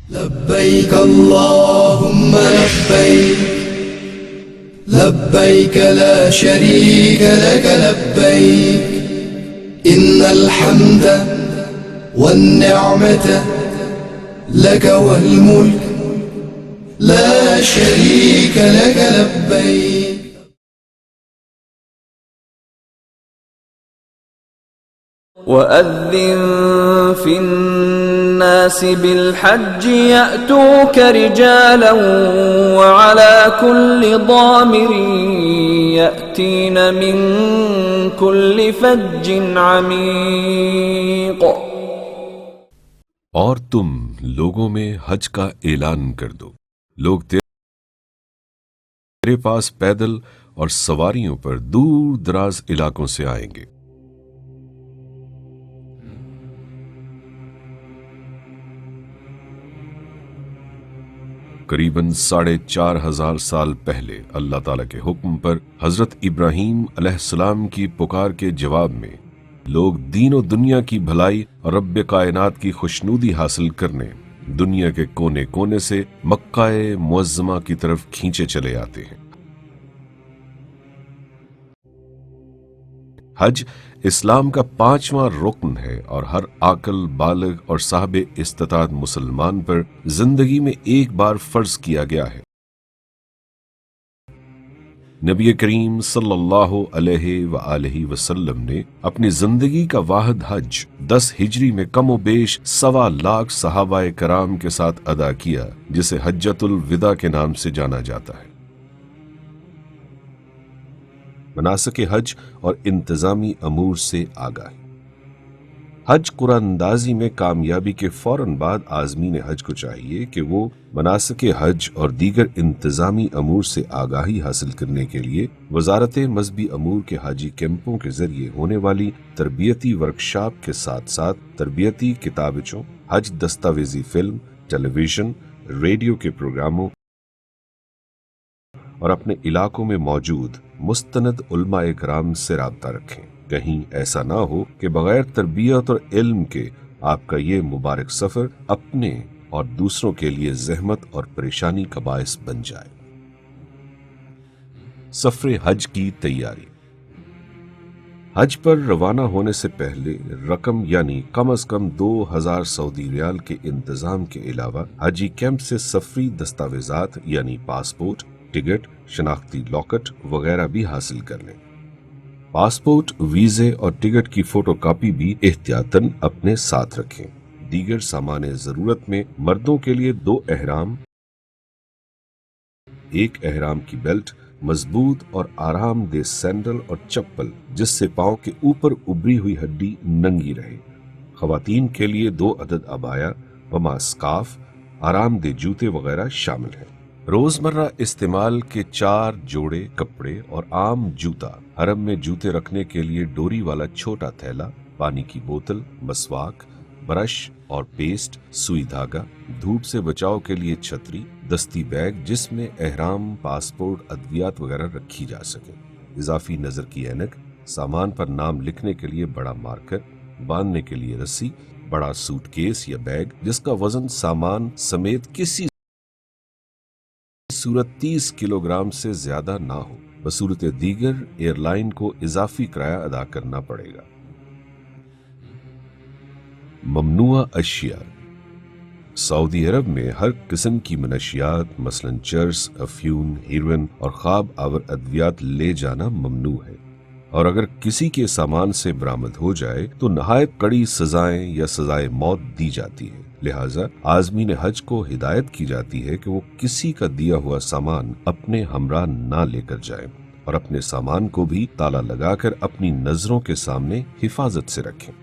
لبيك اللهم لبيك لبيك لا شريك لك لبيك إن الحمد والنعمة لك والملك لا شريك لك لبيك. وأذن في الناس بالحج يأتوك رجالا وعلى كل ضامر يأتين من كل فج عميق. اور تم لوگوں میں حج کا اعلان کر دو، لوگ تیرے پاس پیدل اور سواریوں پر دور دراز علاقوں سے آئیں گے. قریباً 4,500 سال پہلے اللہ تعالیٰ کے حکم پر حضرت ابراہیم علیہ السلام کی پکار کے جواب میں لوگ دین و دنیا کی بھلائی اور رب کائنات کی خوشنودی حاصل کرنے دنیا کے کونے کونے سے مکہ معظمہ کی طرف کھینچے چلے آتے ہیں. حج اسلام کا 5واں رکن ہے اور ہر عاقل بالغ اور صاحب استطاعت مسلمان پر زندگی میں ایک بار فرض کیا گیا ہے. نبی کریم صلی اللہ علیہ وآلہ وسلم نے اپنی زندگی کا واحد حج 10 ہجری میں کم و بیش 1.25 لاکھ صحابہ کرام کے ساتھ ادا کیا، جسے حجۃ الوداع کے نام سے جانا جاتا ہے. مناسک حج اور انتظامی امور سے آگاہی. حج قرآن اندازی میں کامیابی کے فوراً بعد عازمین حج کو چاہیے کہ وہ مناسک حج اور دیگر انتظامی امور سے آگاہی حاصل کرنے کے لیے وزارت مذہبی امور کے حاجی کیمپوں کے ذریعے ہونے والی تربیتی ورکشاپ کے ساتھ ساتھ تربیتی کتابچوں، حج دستاویزی فلم، ٹیلی ویژن، ریڈیو کے پروگراموں اور اپنے علاقوں میں موجود مستند علماء کرام سے رابطہ رکھیں. کہیں ایسا نہ ہو کہ بغیر تربیت اور علم کے آپ کا یہ مبارک سفر اپنے اور دوسروں کے لیے زحمت اور پریشانی کا باعث بن جائے. سفر حج کی تیاری. حج پر روانہ ہونے سے پہلے رقم یعنی کم از کم 2,000 سعودی ریال کے انتظام کے علاوہ حجی کیمپ سے سفری دستاویزات یعنی پاسپورٹ، ٹکٹ، شناختی لاکٹ وغیرہ بھی حاصل کر لیں. پاسپورٹ، ویزے اور ٹکٹ کی فوٹو کاپی بھی احتیاطاً اپنے ساتھ رکھیں. دیگر سامان ضرورت میں مردوں کے لیے 2 احرام، 1 احرام کی بیلٹ، مضبوط اور آرام دہ سینڈل اور چپل جس سے پاؤں کے اوپر ابری ہوئی ہڈی ننگی رہے. خواتین کے لیے 2 عدد عبایا، پما اسکارف، آرام دہ جوتے وغیرہ شامل ہیں. روزمرہ استعمال کے 4 جوڑے کپڑے اور عام جوتا، حرم میں جوتے رکھنے کے لیے ڈوری والا چھوٹا تھیلا، پانی کی بوتل، مسواک، برش اور پیسٹ، سوئی دھاگا، دھوپ سے بچاؤ کے لیے چھتری، دستی بیگ جس میں احرام، پاسپورٹ، ادویات وغیرہ رکھی جا سکے، اضافی نظر کی اینک، سامان پر نام لکھنے کے لیے بڑا مارکر، باندھنے کے لیے رسی، بڑا سوٹ کیس یا بیگ جس کا وزن سامان سمیت کسی صورت 30 کلو گرام سے زیادہ نہ ہو. بصورت دیگر ایئر لائن کو اضافی کرایہ ادا کرنا پڑے گا. ممنوع اشیاء. سعودی عرب میں ہر قسم کی منشیات مثلا چرس، افیون، ہیروئن اور خواب آور ادویات لے جانا ممنوع ہے، اور اگر کسی کے سامان سے برآمد ہو جائے تو نہایت کڑی سزائیں یا سزائے موت دی جاتی ہے. لہٰذا عازمین حج کو ہدایت کی جاتی ہے کہ وہ کسی کا دیا ہوا سامان اپنے ہمراہ نہ لے کر جائیں اور اپنے سامان کو بھی تالا لگا کر اپنی نظروں کے سامنے حفاظت سے رکھیں.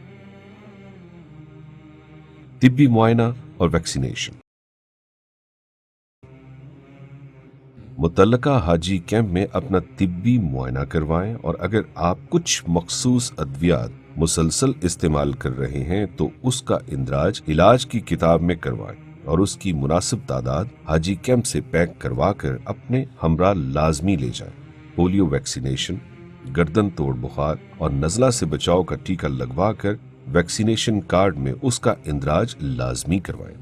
طبی معائنہ اور ویکسینیشن. متعلقہ حاجی کیمپ میں اپنا طبی معائنہ کروائیں اور اگر آپ کچھ مخصوص ادویات مسلسل استعمال کر رہے ہیں تو اس کا اندراج علاج کی کتاب میں کروائیں اور اس کی مناسب تعداد حاجی کیمپ سے پیک کروا کر اپنے ہمراہ لازمی لے جائیں. پولیو ویکسینیشن، گردن توڑ بخار اور نزلہ سے بچاؤ کا ٹیکہ لگوا کر ویکسینیشن کارڈ میں اس کا اندراج لازمی کروائیں.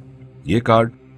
یہ کارڈ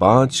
5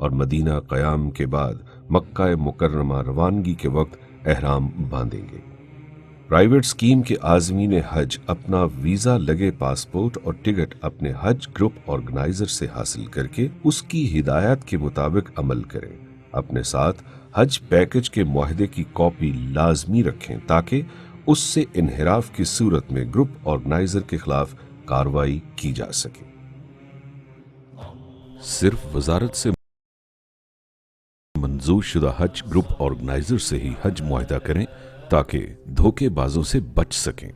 اور مدینہ قیام کے بعد مکہ مکرمہ روانگی کے وقت احرام باندھیں گے۔ پرائیویٹ اسکیم کے عازمین حج اپنا ویزا لگے پاسپورٹ اور ٹکٹ اپنے حج گروپ آرگنائزر سے حاصل کر کے اس کی ہدایات کے مطابق عمل کریں۔ اپنے ساتھ حج پیکج کے معاہدے کی کاپی لازمی رکھیں تاکہ اس سے انحراف کی صورت میں گروپ آرگنائزر کے خلاف کارروائی کی جا سکے۔ صرف وزارت سے منظور شدہ حج گروپ آرگنائزر سے ہی حج معاہدہ کریں تاکہ دھوکے بازوں سے بچ سکیں۔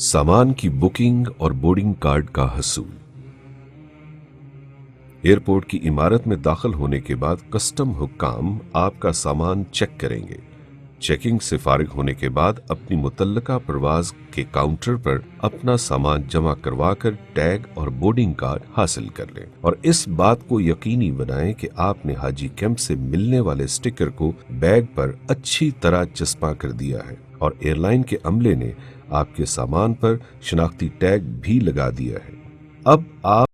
سامان کی بکنگ اور بورڈنگ کارڈ کا حصول۔ ایئرپورٹ کی عمارت میں داخل ہونے کے بعد کسٹم حکام آپ کا سامان چیک کریں گے۔ چیکنگ سے فارغ ہونے کے بعد اپنی متعلقہ پرواز کے کاؤنٹر پر اپنا سامان جمع کروا کر ٹیگ اور بورڈنگ کارڈ حاصل کر لیں، اور اس بات کو یقینی بنائیں کہ آپ نے حاجی کیمپ سے ملنے والے سٹیکر کو بیگ پر اچھی طرح چسپاں کر دیا ہے، اور ایئر لائن کے عملے نے آپ کے سامان پر شناختی ٹیگ بھی لگا دیا ہے۔ اب آپ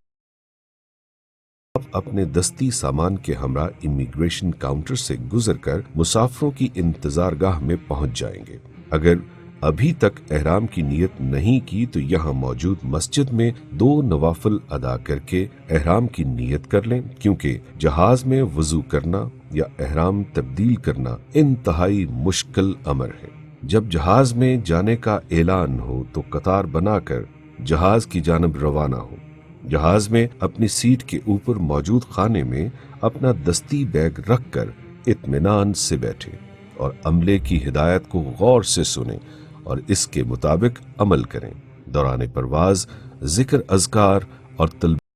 اپنے دستی سامان کے ہمراہ امیگریشن کاؤنٹر سے گزر کر مسافروں کی انتظار گاہ میں پہنچ جائیں گے۔ اگر ابھی تک احرام کی نیت نہیں کی تو یہاں موجود مسجد میں 2 نوافل ادا کر کے احرام کی نیت کر لیں، کیونکہ جہاز میں وضو کرنا یا احرام تبدیل کرنا انتہائی مشکل امر ہے۔ جب جہاز میں جانے کا اعلان ہو تو قطار بنا کر جہاز کی جانب روانہ ہو۔ جہاز میں اپنی سیٹ کے اوپر موجود خانے میں اپنا دستی بیگ رکھ کر اطمینان سے بیٹھیں اور عملے کی ہدایت کو غور سے سنیں اور اس کے مطابق عمل کریں۔ دوران پرواز ذکر اذکار اور تلبیہ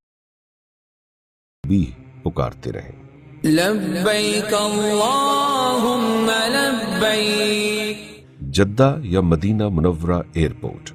پکارتے رہیں۔ لبیک اللہم لبیک۔ جدہ یا مدینہ منورہ ایئرپورٹ۔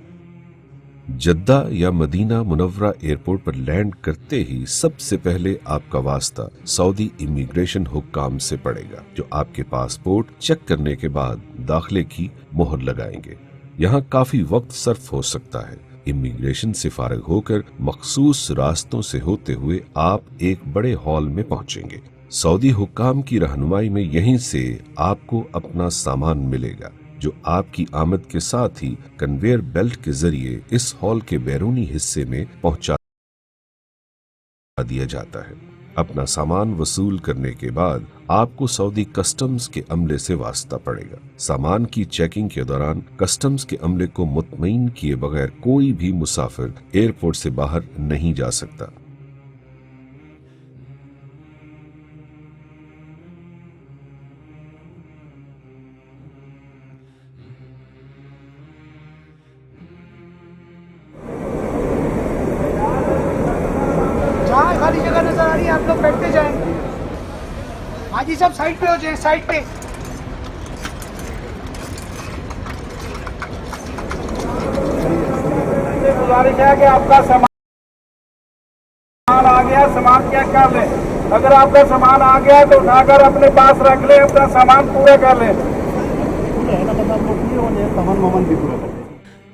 جدہ یا مدینہ منورہ ایئرپورٹ پر لینڈ کرتے ہی سب سے پہلے آپ کا واسطہ سعودی امیگریشن حکام سے پڑے گا، جو آپ کے پاسپورٹ چیک کرنے کے بعد داخلے کی مہر لگائیں گے۔ یہاں کافی وقت صرف ہو سکتا ہے۔ امیگریشن سے فارغ ہو کر مخصوص راستوں سے ہوتے ہوئے آپ ایک بڑے ہال میں پہنچیں گے۔ سعودی حکام کی رہنمائی میں یہیں سے آپ کو اپنا سامان ملے گا، جو آپ کی آمد کے ساتھ ہی کنویئر بیلٹ کے ذریعے اس ہال کے بیرونی حصے میں پہنچا دیا جاتا ہے۔ اپنا سامان وصول کرنے کے بعد آپ کو سعودی کسٹمز کے عملے سے واسطہ پڑے گا۔ سامان کی چیکنگ کے دوران کسٹمز کے عملے کو مطمئن کیے بغیر کوئی بھی مسافر ایئرپورٹ سے باہر نہیں جا سکتا۔ خالی جگہ نظر آ رہی ہے، آپ لوگ بیٹھتے جائیں۔ حاجی صاحب سائڈ پہ ہو جائیں، سائڈ پہ۔ گزارش ہے کہ آپ کا سامان آ گیا، سامان چیک کر لیں۔ اگر آپ کا سامان آ گیا تو اٹھا کر اپنے پاس رکھ لیں، اپنا سامان پورا کر لیں۔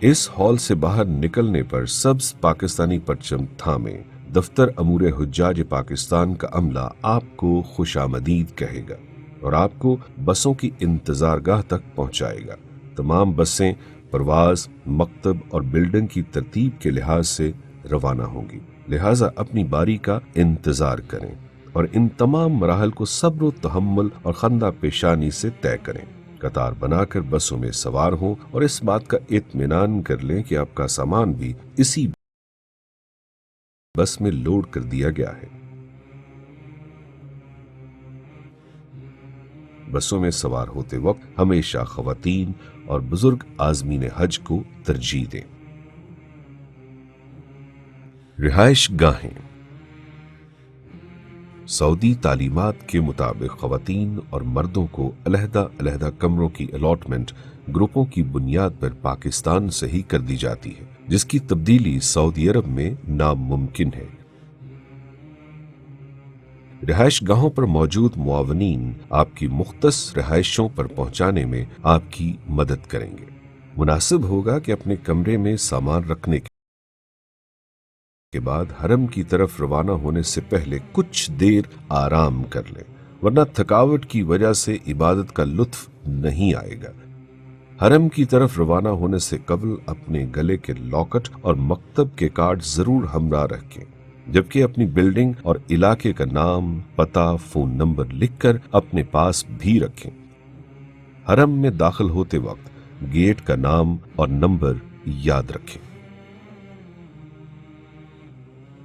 اس ہال سے باہر نکلنے پر سبز پاکستانی پرچم تھامے دفتر امور حجاج پاکستان کا عملہ آپ کو خوش آمدید کہے گا اور آپ کو بسوں کی انتظارگاہ تک پہنچائے گا۔ تمام بسیں پرواز، مکتب اور بلڈنگ کی ترتیب کے لحاظ سے روانہ ہوں گی، لہٰذا اپنی باری کا انتظار کریں اور ان تمام مراحل کو صبر و تحمل اور خندہ پیشانی سے طے کریں۔ قطار بنا کر بسوں میں سوار ہوں اور اس بات کا اطمینان کر لیں کہ آپ کا سامان بھی اسی بس میں لوڈ کر دیا گیا ہے۔ بسوں میں سوار ہوتے وقت ہمیشہ خواتین اور بزرگ عازمین حج کو ترجیح دیں۔ رہائش گاہیں۔ سعودی تعلیمات کے مطابق خواتین اور مردوں کو علیحدہ علیحدہ کمروں کی الاٹمنٹ گروپوں کی بنیاد پر پاکستان سے ہی کر دی جاتی ہے، جس کی تبدیلی سعودی عرب میں ناممکن ہے۔ رہائش گاہوں پر موجود معاونین آپ کی مختص رہائشوں پر پہنچانے میں آپ کی مدد کریں گے۔ مناسب ہوگا کہ اپنے کمرے میں سامان رکھنے کے بعد حرم کی طرف روانہ ہونے سے پہلے کچھ دیر آرام کر لیں، ورنہ تھکاوٹ کی وجہ سے عبادت کا لطف نہیں آئے گا۔ حرم کی طرف روانہ ہونے سے قبل اپنے گلے کے لاکٹ اور مکتب کے کارڈ ضرور ہمراہ رکھیں، جبکہ اپنی بلڈنگ اور علاقے کا نام، پتہ، فون نمبر لکھ کر اپنے پاس بھی رکھیں۔ حرم میں داخل ہوتے وقت گیٹ کا نام اور نمبر یاد رکھیں۔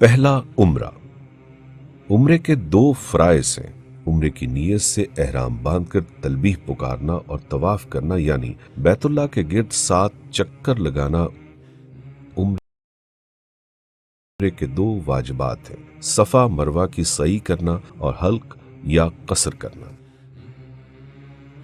پہلا عمرہ۔ عمرے کے 2 فرائض ہیں۔ عمرے کی نیت سے احرام باندھ کر تلبیہ پکارنا اور طواف کرنا، یعنی بیت اللہ کے گرد 7 چکر لگانا عمرے کے 2 واجبات ہیں۔ صفا مروہ کی سعی کرنا اور حلق یا قصر کرنا۔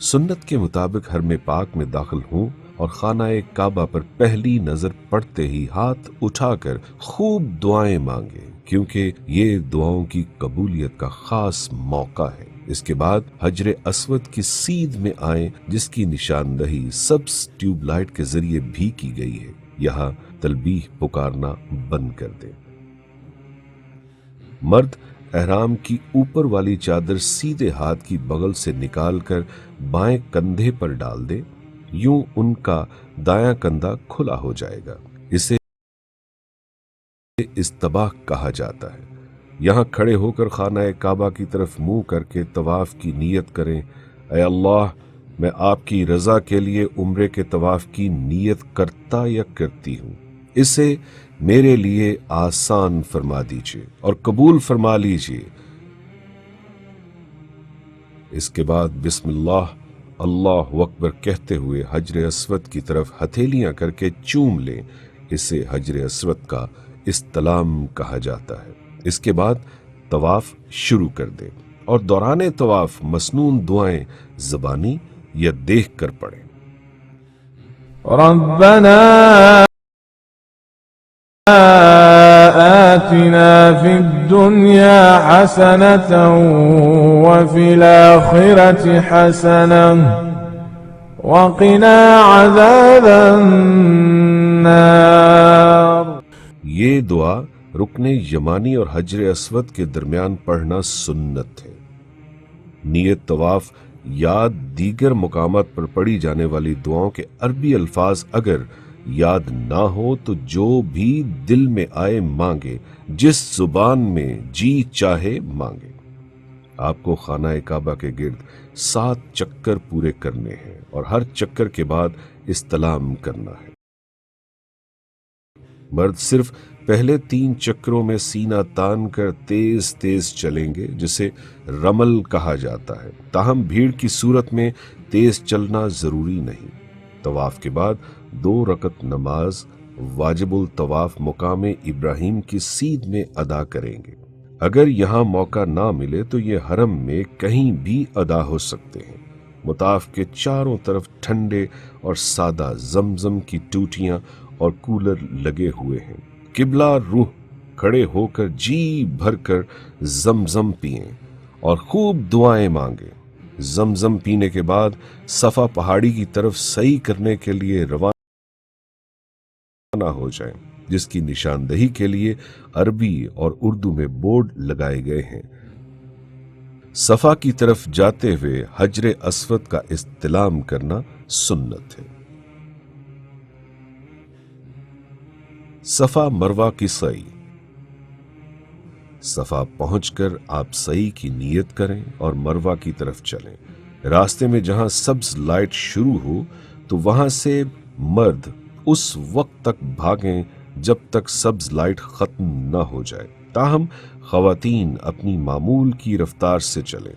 سنت کے مطابق حرم پاک میں داخل ہوں اور خانہ کعبہ پر پہلی نظر پڑتے ہی ہاتھ اٹھا کر خوب دعائیں مانگیں، کیونکہ یہ دعاؤں کی قبولیت کا خاص موقع ہے۔ اس کے بعد حجر اسود کی سیدھ میں آئیں، جس کی نشاندہی سبز ٹیوب لائٹ کے ذریعے بھی کی گئی ہے۔ یہاں تلبیہ پکارنا بند کر دیں۔ مرد احرام کی اوپر والی چادر سیدھے ہاتھ کی بغل سے نکال کر بائیں کندھے پر ڈال دے، یوں ان کا دایاں کندھا کھلا ہو جائے گا۔ اسے استباح کہا جاتا ہے۔ یہاں کھڑے ہو کر خانہ کعبہ کی طرف منہ کر کے طواف کی نیت کریں۔ اے اللہ، میں آپ کی رضا کے لیے عمرے کے طواف کی نیت کرتا یا کرتی ہوں، اسے میرے لیے آسان فرما دیجیے اور قبول فرما لیجیے۔ اس کے بعد بسم اللہ، اللہ اکبر کہتے ہوئے حجر اسود کی طرف ہتھیلیاں کر کے چوم لیں۔ اسے حجر اسود کا استلام کہا جاتا ہے۔ اس کے بعد طواف شروع کر دیں اور دوران طواف مسنون دعائیں زبانی یا دیکھ کر پڑھیں۔ ربنا آتنا في الدنيا حسنة وفي الآخرة حسنة وقنا عذاب النار۔ یہ دعا رکن یمانی اور حجر اسود کے درمیان پڑھنا سنت ہے۔ نیت طواف یا دیگر مقامات پر پڑھی جانے والی دعاؤں کے عربی الفاظ اگر یاد نہ ہو تو جو بھی دل میں آئے مانگے، جس زبان میں جی چاہے مانگے۔ آپ کو خانہ کعبہ کے گرد 7 چکر پورے کرنے ہیں اور ہر چکر کے بعد استلام کرنا ہے۔ مرد صرف پہلے 3 چکروں میں سینہ تان کر تیز تیز چلیں گے، جسے رمل کہا جاتا ہے، تاہم بھیڑ کی صورت میں تیز چلنا ضروری نہیں۔ طواف کے بعد 2 رکعت نماز واجب الطواف مقام ابراہیم کی سیدھ میں ادا کریں گے۔ اگر یہاں موقع نہ ملے تو یہ حرم میں کہیں بھی ادا ہو سکتے ہیں۔ مطاف کے چاروں طرف ٹھنڈے اور سادہ زمزم کی ٹوٹیاں اور کولر لگے ہوئے ہیں۔ قبلہ روح کھڑے ہو کر جی بھر کر زمزم پئیں اور خوب دعائیں مانگیں۔ زمزم پینے کے بعد صفا پہاڑی کی طرف سعی کرنے کے لیے روانہ ہو جائیں، جس کی نشاندہی کے لیے عربی اور اردو میں بورڈ لگائے گئے ہیں۔ صفا کی طرف جاتے ہوئے حجر اسود کا استلام کرنا سنت ہے۔ صفا مروہ کی سعی۔ صفا پہنچ کر آپ سعی کی نیت کریں اور مروہ کی طرف چلیں۔ راستے میں جہاں سبز لائٹ شروع ہو تو وہاں سے مرد اس وقت تک بھاگیں جب تک سبز لائٹ ختم نہ ہو جائے، تاہم خواتین اپنی معمول کی رفتار سے چلیں۔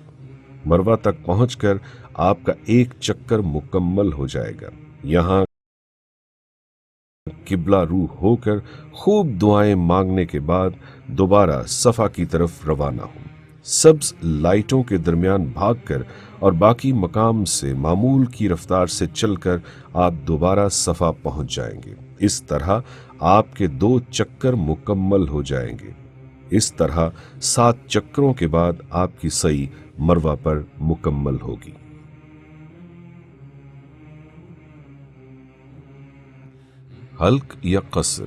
مروہ تک پہنچ کر آپ کا 1 چکر مکمل ہو جائے گا۔ یہاں قبلہ روح ہو کر خوب دعائیں مانگنے کے بعد دوبارہ صفا کی طرف روانہ ہوں۔ سبز لائٹوں کے درمیان بھاگ کر اور باقی مقام سے معمول کی رفتار سے چل کر آپ دوبارہ صفا پہنچ جائیں گے۔ اس طرح آپ کے 2 چکر مکمل ہو جائیں گے۔ اس طرح 7 چکروں کے بعد آپ کی سعی مروہ پر مکمل ہوگی۔ حلق یا قصر۔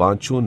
5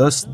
10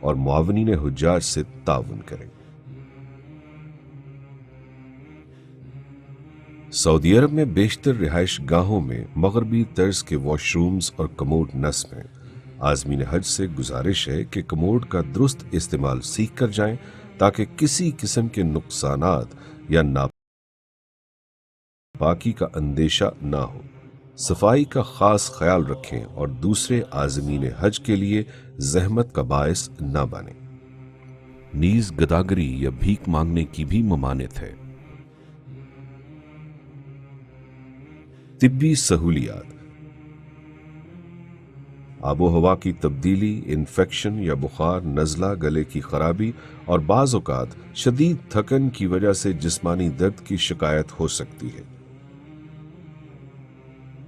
اور معاونین حجاج سے تعاون کریں۔ سعودی عرب میں بیشتر رہائش گاہوں میں مغربی طرز کے واش رومز اور کموڈ نصب ہیں۔ عازمین حج سے گزارش ہے کہ کموڈ کا درست استعمال سیکھ کر جائیں تاکہ کسی قسم کے نقصانات یا ناپاکی کا اندیشہ نہ ہو۔ صفائی کا خاص خیال رکھیں اور دوسرے عازمین حج کے لیے زحمت کا باعث نہ بنیں۔ نیز گداگری یا بھیک مانگنے کی بھی ممانعت ہے۔ طبی سہولیات۔ آب و ہوا کی تبدیلی، انفیکشن یا بخار، نزلہ، گلے کی خرابی اور بعض اوقات شدید تھکن کی وجہ سے جسمانی درد کی شکایت ہو سکتی ہے۔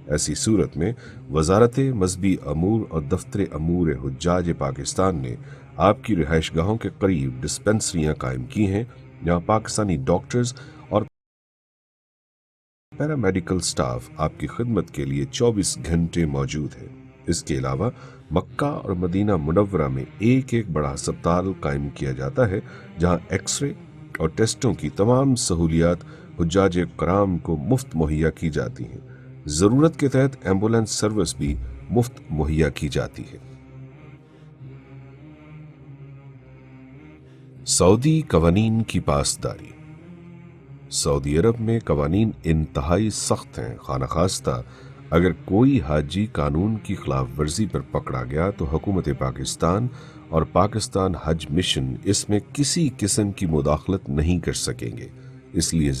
ایسی صورت میں وزارت مذہبی امور اور دفتر امور حجاج پاکستان نے آپ کی رہائش گاہوں کے قریب ڈسپنسریاں قائم کی ہیں جہاں پاکستانی ڈاکٹرز اور پیرامیڈیکل سٹاف آپ کی خدمت کے لیے 24 گھنٹے موجود ہے۔ اس کے علاوہ مکہ اور مدینہ منورہ میں ایک بڑا ہسپتال قائم کیا جاتا ہے جہاں ایکس رے اور ٹیسٹوں کی تمام سہولیات حجاج کرام کو مفت مہیا کی جاتی ہیں۔ ضرورت کے تحت ایمبولینس سروس بھی مفت مہیا کی جاتی ہے۔ سعودی قوانین کی پاسداری۔ سعودی عرب میں قوانین انتہائی سخت ہیں۔ خانہ خواستہ اگر کوئی حاجی قانون کی خلاف ورزی پر پکڑا گیا تو حکومت پاکستان اور پاکستان حج مشن اس میں کسی قسم کی مداخلت نہیں کر سکیں گے۔ اس لیے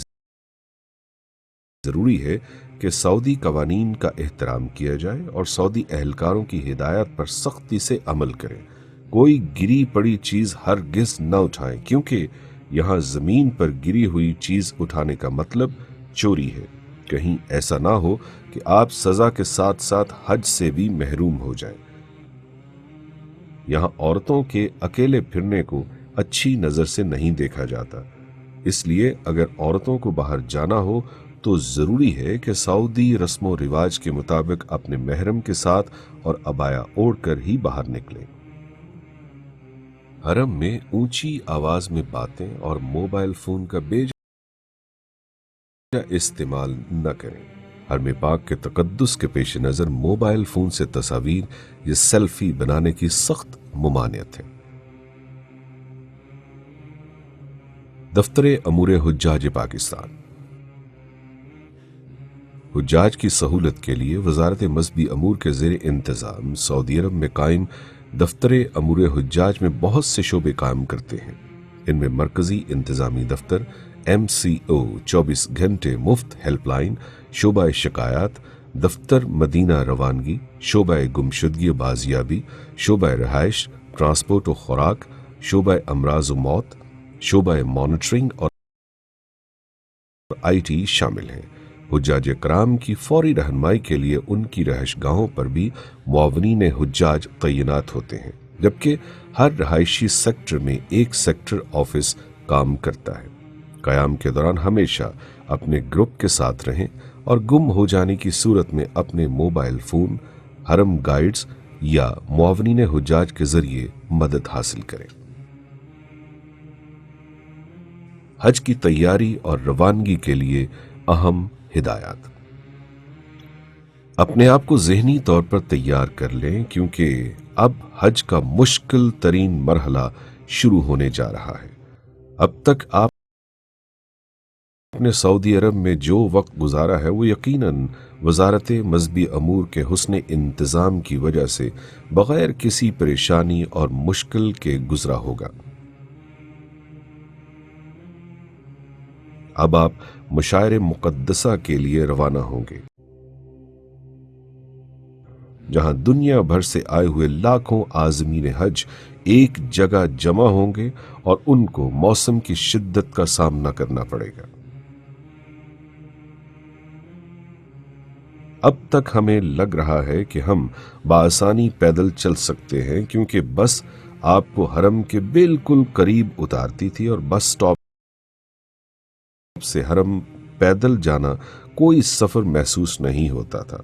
ضروری ہے کہ سعودی قوانین کا احترام کیا جائے اور سعودی اہلکاروں کی ہدایات پر سختی سے عمل کریں۔ کوئی گری پڑی چیز ہرگز نہ اٹھائیں کیونکہ یہاں زمین پر گری ہوئی چیز اٹھانے کا مطلب چوری ہے۔ کہیں ایسا نہ ہو کہ آپ سزا کے ساتھ ساتھ حج سے بھی محروم ہو جائیں۔ یہاں عورتوں کے اکیلے پھرنے کو اچھی نظر سے نہیں دیکھا جاتا، اس لیے اگر عورتوں کو باہر جانا ہو تو ضروری ہے کہ سعودی رسم و رواج کے مطابق اپنے محرم کے ساتھ اور عبایا اوڑھ کر ہی باہر نکلیں۔ حرم میں اونچی آواز میں باتیں اور موبائل فون کا بے جا استعمال نہ کریں۔ حرم پاک کے تقدس کے پیش نظر موبائل فون سے تصاویر یا سیلفی بنانے کی سخت ممانعت ہے۔ دفتر امور حجاج پاکستان۔ حجاج کی سہولت کے لیے وزارت مذہبی امور کے زیر انتظام سعودی عرب میں قائم دفتر امور حجاج میں بہت سے شعبے کام کرتے ہیں۔ ان میں مرکزی انتظامی دفتر، MCO 24 گھنٹے مفت ہیلپ لائن، شعبہ شکایات، دفتر مدینہ روانگی، شعبہ گمشدگی و بازیابی، شعبہ رہائش، ٹرانسپورٹ و خوراک، شعبہ امراض و موت، شعبہ مانیٹرنگ اور IT شامل ہیں۔ حجاج کرام کی فوری رہنمائی کے لیے ان کی رہائش گاہوں پر بھی معاونین حجاج تعینات ہوتے ہیں، جبکہ ہر رہائشی سیکٹر میں ایک سیکٹر آفس کام کرتا ہے۔ قیام کے دوران ہمیشہ اپنے گروپ کے ساتھ رہیں اور گم ہو جانے کی صورت میں اپنے موبائل فون، حرم گائیڈز یا معاونین حجاج کے ذریعے مدد حاصل کریں۔ حج کی تیاری اور روانگی کے لیے اہم ہدایات۔ اپنے آپ کو ذہنی طور پر تیار کر لیں کیونکہ اب حج کا مشکل ترین مرحلہ شروع ہونے جا رہا ہے۔ اب تک آپ نے سعودی عرب میں جو وقت گزارا ہے وہ یقیناً وزارت مذہبی امور کے حسن انتظام کی وجہ سے بغیر کسی پریشانی اور مشکل کے گزرا ہوگا۔ اب آپ مشاعر مقدسہ کے لیے روانہ ہوں گے جہاں دنیا بھر سے آئے ہوئے لاکھوں عازمین حج ایک جگہ جمع ہوں گے اور ان کو موسم کی شدت کا سامنا کرنا پڑے گا۔ اب تک ہمیں لگ رہا ہے کہ ہم بآسانی پیدل چل سکتے ہیں کیونکہ بس آپ کو حرم کے بالکل قریب اتارتی تھی اور بس سٹاپ سے حرم پیدل جانا کوئی سفر محسوس نہیں ہوتا تھا۔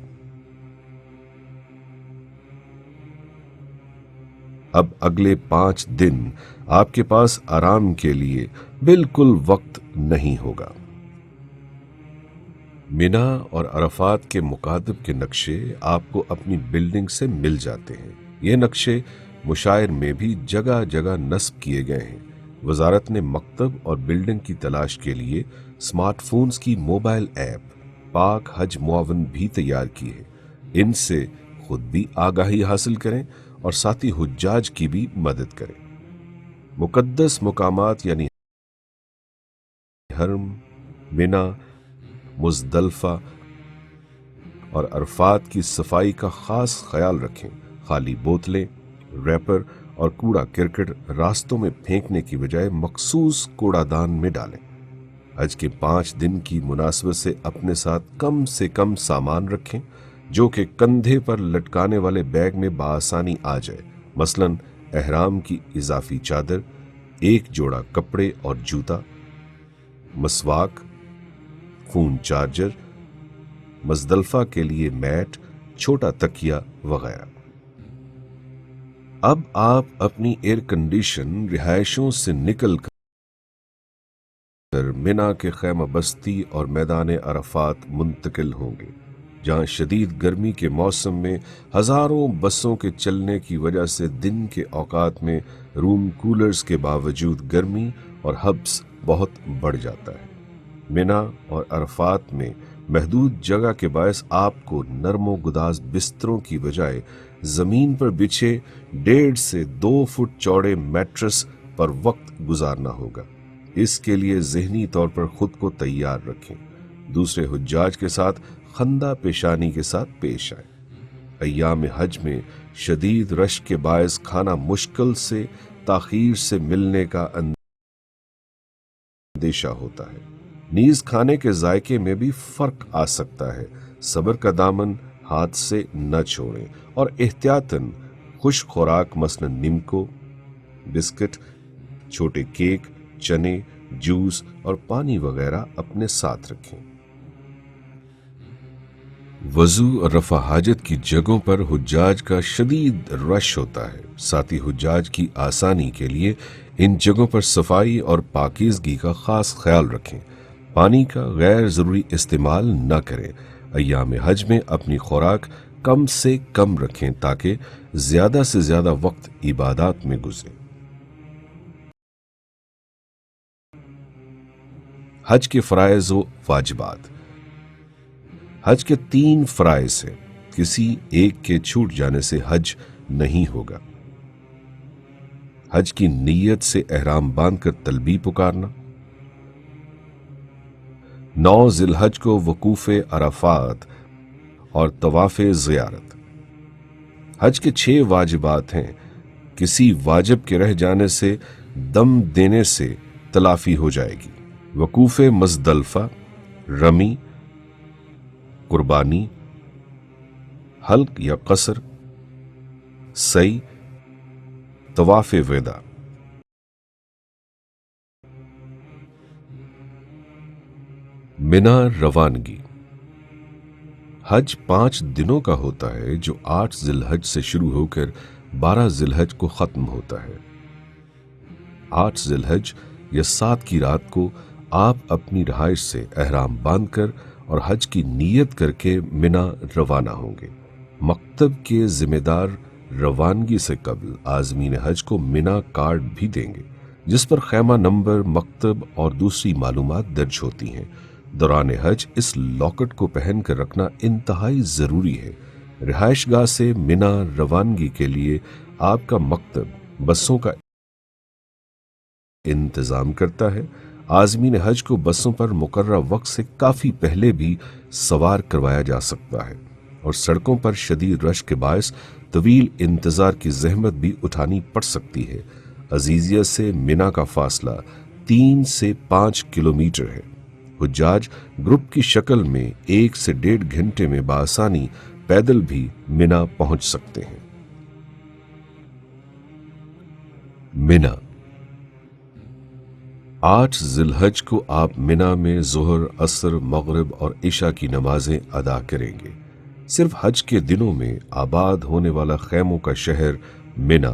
اب اگلے 5 دن آپ کے پاس آرام کے لیے بالکل وقت نہیں ہوگا۔ مینا اور عرفات کے مکاتب کے نقشے آپ کو اپنی بلڈنگ سے مل جاتے ہیں۔ یہ نقشے مشاعر میں بھی جگہ جگہ نصب کیے گئے ہیں۔ وزارت نے مکتب اور بلڈنگ کی تلاش کے لیے سمارٹ فونز کی موبائل ایپ پاک حج معاون بھی تیار کی ہے۔ ان سے خود بھی آگاہی حاصل کریں اور ساتھی حجاج کی بھی مدد کریں۔ مقدس مقامات یعنی حرم، مینا، مزدلفہ اور عرفات کی صفائی کا خاص خیال رکھیں۔ خالی بوتلیں، ریپر اور کوڑا کرکٹ راستوں میں پھینکنے کی بجائے مخصوص کوڑا دان میں ڈالیں۔ حج کے 5 دن کی مناسبت سے اپنے ساتھ کم سے کم سامان رکھیں جو کہ کندھے پر لٹکانے والے بیگ میں بآسانی آ جائے، مثلاً احرام کی اضافی چادر، 1 جوڑا کپڑے اور جوتا، مسواک، فون چارجر، مزدلفہ کے لیے میٹ، چھوٹا تکیا وغیرہ۔ اب آپ اپنی ایئر کنڈیشن رہائشوں سے نکل کر مینا کے خیمہ بستی اور میدان عرفات منتقل ہوں گے، جہاں شدید گرمی کے موسم میں ہزاروں بسوں کے چلنے کی وجہ سے دن کے اوقات میں روم کولرز کے باوجود گرمی اور حبس بہت بڑھ جاتا ہے۔ مینا اور عرفات میں محدود جگہ کے باعث آپ کو نرم و گداز بستروں کی بجائے زمین پر بچھے 1.5 سے 2 فٹ چوڑے میٹرس پر وقت گزارنا ہوگا۔ اس کے لیے ذہنی طور پر خود کو تیار رکھیں۔ دوسرے حجاج کے ساتھ خندہ پیشانی کے ساتھ پیش آئیں۔ ایام حج میں شدید رش کے باعث کھانا مشکل سے تاخیر سے ملنے کا اندیشہ ہوتا ہے، نیز کھانے کے ذائقے میں بھی فرق آ سکتا ہے۔ صبر کا دامن ہاتھ سے نہ چھوڑیں اور احتیاطاً خشک خوراک مثلا نمکو، بسکٹ، چھوٹے کیک، چنے، جوس اور پانی وغیرہ اپنے ساتھ رکھیں۔ وضو اور رفع حاجت کی جگہوں پر حجاج کا شدید رش ہوتا ہے۔ ساتھی حجاج کی آسانی کے لیے ان جگہوں پر صفائی اور پاکیزگی کا خاص خیال رکھیں۔ پانی کا غیر ضروری استعمال نہ کریں۔ ایام حج میں اپنی خوراک کم سے کم رکھیں تاکہ زیادہ سے زیادہ وقت عبادات میں گزرے۔ حج کے فرائض و واجبات۔ حج کے 3 فرائض ہیں، کسی ایک کے چھوٹ جانے سے حج نہیں ہوگا۔ حج کی نیت سے احرام باندھ کر تلبیہ پکارنا، 9 ذی الحج کو وقوف عرفات اور طواف زیارت۔ حج کے 6 واجبات ہیں، کسی واجب کے رہ جانے سے دم دینے سے تلافی ہو جائے گی۔ وقوف مزدلفہ، رمی، قربانی، حلق یا قصر، سعی، طواف وداع۔ مینا روانگی۔ حج 5 دنوں کا ہوتا ہے جو 8 ذی الحج سے شروع ہو کر 12 ذی الحج کو ختم ہوتا ہے۔ 8 ذی الحج یا 7 کی رات کو آپ اپنی رہائش سے احرام باندھ کر اور حج کی نیت کر کے مینا روانہ ہوں گے۔ مکتب کے ذمہ دار روانگی سے قبل عازمین حج کو مینا کارڈ بھی دیں گے، جس پر خیمہ نمبر، مکتب اور دوسری معلومات درج ہوتی ہیں۔ دوران حج اس لاکٹ کو پہن کر رکھنا انتہائی ضروری ہے۔ رہائش گاہ سے مینا روانگی کے لیے آپ کا مکتب بسوں کا انتظام کرتا ہے۔ عازمین حج کو بسوں پر مقررہ وقت سے کافی پہلے بھی سوار کروایا جا سکتا ہے، اور سڑکوں پر شدید رش کے باعث طویل انتظار کی زحمت بھی اٹھانی پڑ سکتی ہے۔ عزیزیہ سے مینا کا فاصلہ 3 سے 5 کلومیٹر ہے۔ حجاج گروپ کی شکل میں 1 سے 1.5 گھنٹے میں بآسانی پیدل بھی مینا پہنچ سکتے ہیں۔ مینا۔ 8 ذی الحج کو آپ مینا میں ظہر، عصر، مغرب اور عشاء کی نمازیں ادا کریں گے۔ صرف حج کے دنوں میں آباد ہونے والا خیموں کا شہر مینا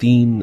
3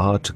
8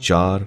4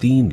3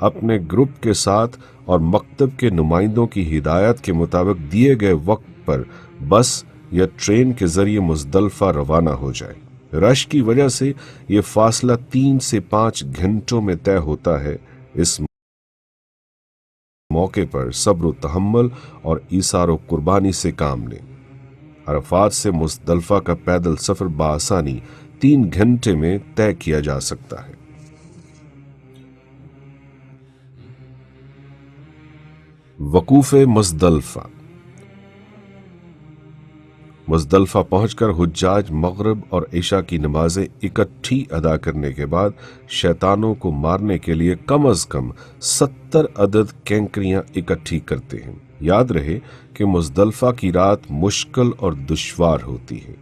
اپنے گروپ کے ساتھ اور مکتب کے نمائندوں کی ہدایت کے مطابق دیے گئے وقت پر بس یا ٹرین کے ذریعے مزدلفہ روانہ ہو جائے۔ رش کی وجہ سے یہ فاصلہ 3 سے 5 گھنٹوں میں طے ہوتا ہے۔ اس موقع پر صبر و تحمل اور ایثار و قربانی سے کام لیں۔ عرفات سے مزدلفہ کا پیدل سفر بآسانی 3 گھنٹے میں طے کیا جا سکتا ہے۔ وقوف مزدلفہ۔ مزدلفہ پہنچ کر حجاج مغرب اور عشاء کی نمازیں اکٹھی ادا کرنے کے بعد شیطانوں کو مارنے کے لیے کم از کم 70 عدد کینکریاں اکٹھی کرتے ہیں۔ یاد رہے کہ مزدلفہ کی رات مشکل اور دشوار ہوتی ہے۔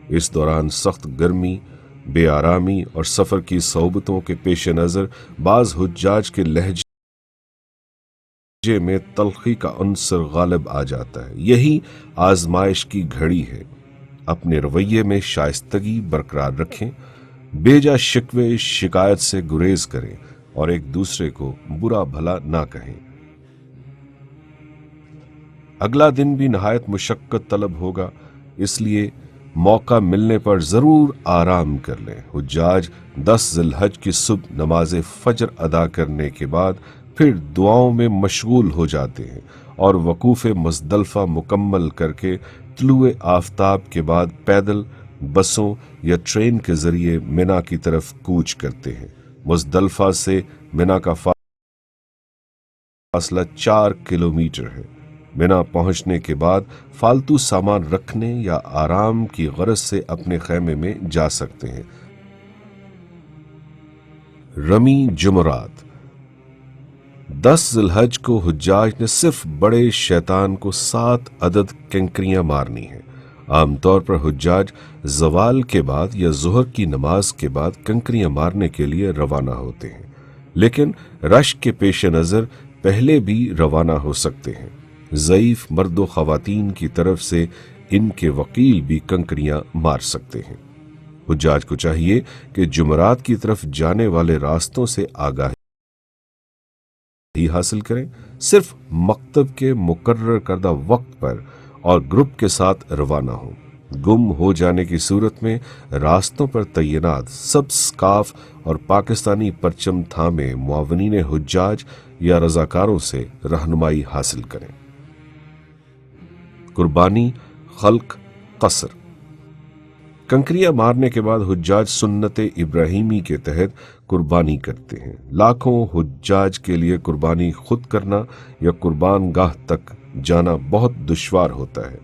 اس دوران سخت گرمی، بے آرامی اور سفر کی صعوبتوں کے پیش نظر بعض حجاج کے لہجے میں تلخی کا عنصر غالب آ جاتا ہے۔ یہی آزمائش کی گھڑی ہے۔ اپنے رویے میں شائستگی برقرار رکھیں، بیجا شکوے شکایت سے گریز کریں اور ایک دوسرے کو برا بھلا نہ کہیں۔ اگلا دن بھی نہایت مشقت طلب ہوگا، اس لیے موقع ملنے پر ضرور آرام کر لیں۔ حجاج 10 ذی الحج کی صبح نماز فجر ادا کرنے کے بعد پھر دعاؤں میں مشغول ہو جاتے ہیں اور وقوف مزدلفہ مکمل کر کے طلوع آفتاب کے بعد پیدل، بسوں یا ٹرین کے ذریعے منا کی طرف کوچ کرتے ہیں۔ مزدلفہ سے منا کا فاصلہ 4 کلومیٹر ہے۔ منا پہنچنے کے بعد فالتو سامان رکھنے یا آرام کی غرض سے اپنے خیمے میں جا سکتے ہیں۔ رمی جمرات۔ 10 ذی الحج کو حجاج نے صرف بڑے شیطان کو 7 عدد کنکریاں مارنی ہیں۔ عام طور پر حجاج زوال کے بعد یا ظہر کی نماز کے بعد کنکریاں مارنے کے لیے روانہ ہوتے ہیں، لیکن رش کے پیش نظر پہلے بھی روانہ ہو سکتے ہیں۔ ضعیف مرد و خواتین کی طرف سے ان کے وکیل بھی کنکریاں مار سکتے ہیں۔ حجاج کو چاہیے کہ جمعرات کی طرف جانے والے راستوں سے آگاہی حاصل کریں، صرف مکتب کے مقرر کردہ وقت پر اور گروپ کے ساتھ روانہ ہوں۔ گم ہو جانے کی صورت میں راستوں پر تعینات سبز سکارف اور پاکستانی پرچم تھامے معاونین حجاج یا رضاکاروں سے رہنمائی حاصل کریں۔ قربانی، خلق، قصر۔ کنکریاں مارنے کے بعد حجاج سنت ابراہیمی کے تحت قربانی کرتے ہیں۔ لاکھوں حجاج کے لیے قربانی خود کرنا یا قربان گاہ تک جانا بہت دشوار ہوتا ہے۔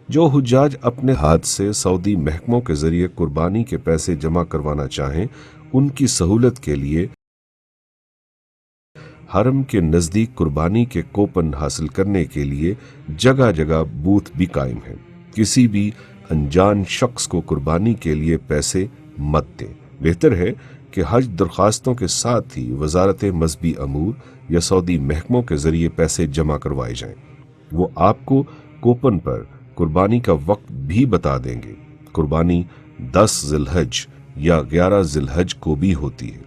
جو حجاج اپنے ہاتھ سے سعودی محکموں کے ذریعے قربانی کے پیسے جمع کروانا چاہیں، ان کی سہولت کے لیے حرم کے نزدیک قربانی کے کوپن حاصل کرنے کے لیے جگہ جگہ بوتھ بھی قائم ہیں۔ کسی بھی انجان شخص کو قربانی کے لیے پیسے مت دیں۔ بہتر ہے کہ حج درخواستوں کے ساتھ ہی وزارت مذہبی امور یا سعودی محکموں کے ذریعے پیسے جمع کروائے جائیں۔ وہ آپ کو کوپن پر قربانی کا وقت بھی بتا دیں گے۔ قربانی 10 ذی الحج یا 11 ذی الحج کو بھی ہوتی ہے۔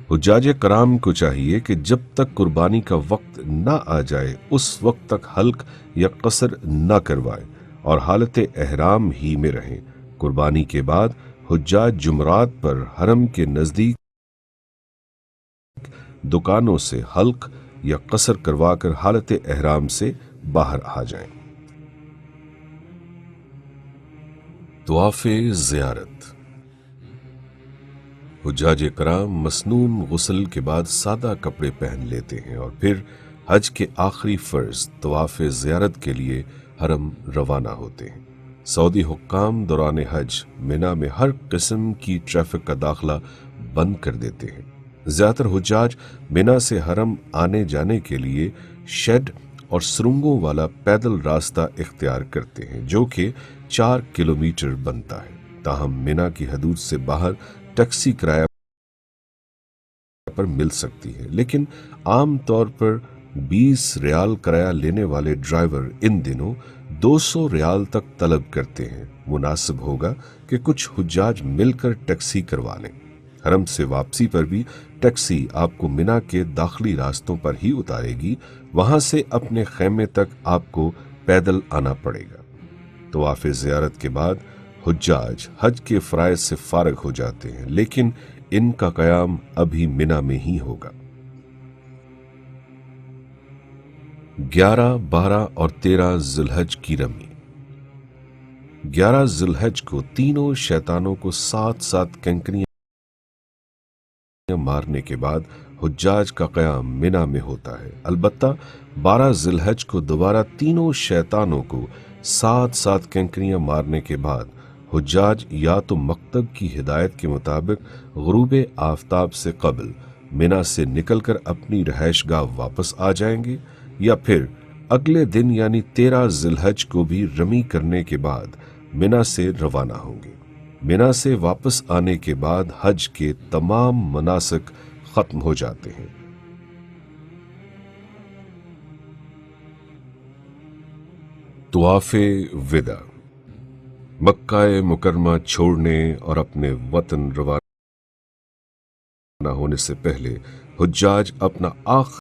حجاج کرام کو چاہیے کہ جب تک قربانی کا وقت نہ آ جائے اس وقت تک حلق یا قصر نہ کروائے اور حالت احرام ہی میں رہیں۔ قربانی کے بعد حجاج جمعرات پر حرم کے نزدیک دکانوں سے حلق یا قصر کروا کر حالت احرام سے باہر آ جائیں۔ طواف زیارت۔ حجاج کرام مسنون غسل کے بعد سادہ کپڑے پہن لیتے ہیں اور پھر حج کے آخری فرض طواف زیارت کے لیے حرم روانہ ہوتے ہیں۔ سعودی حکام دوران حج منا میں ہر قسم کی ٹریفک کا داخلہ بند کر دیتے ہیں۔ زیادہ تر حجاج منا سے حرم آنے جانے کے لیے شیڈ اور سرنگوں والا پیدل راستہ اختیار کرتے ہیں جو کہ 4 کلومیٹر بنتا ہے۔ تاہم منا کی حدود سے باہر ٹیکسی کرایہ پر مل سکتی ہے، لیکن عام طور پر 20 ریال کرایہ لینے والے ڈرائیور ان دنوں 200 ریال تک طلب کرتے ہیں۔ مناسب ہوگا کہ کچھ حجاج مل کر ٹیکسی کروا لیں۔ حرم سے واپسی پر بھی ٹیکسی آپ کو مینا کے داخلی راستوں پر ہی اتارے گی، وہاں سے اپنے خیمے تک آپ کو پیدل آنا پڑے گا۔ طواف زیارت کے بعد حجاج حج کے فرائض سے فارغ ہو جاتے ہیں، لیکن ان کا قیام ابھی مینا میں ہی ہوگا۔ 11، 12 اور 13 ذی الحج کی رمی۔ 11 ذی الحج کو تینوں شیطانوں کو 7 کنکریاں مارنے کے بعد حجاج کا قیام مینا میں ہوتا ہے۔ البتہ 12 ذی الحج کو دوبارہ تینوں شیطانوں کو 7 کنکریاں مارنے کے بعد حجاج یا تو مکتب کی ہدایت کے مطابق غروب آفتاب سے قبل مینا سے نکل کر اپنی رہائش گاہ واپس آ جائیں گے، یا پھر اگلے دن یعنی 13 ذی الحج کو بھی رمی کرنے کے بعد مینا سے روانہ ہوں گے۔ مینا سے واپس آنے کے بعد حج کے تمام مناسک ختم ہو جاتے ہیں۔ طواف وداع۔ مکہ مکرمہ چھوڑنے اور اپنے وطن روانہ ہونے سے پہلے حجاج اپنا آخری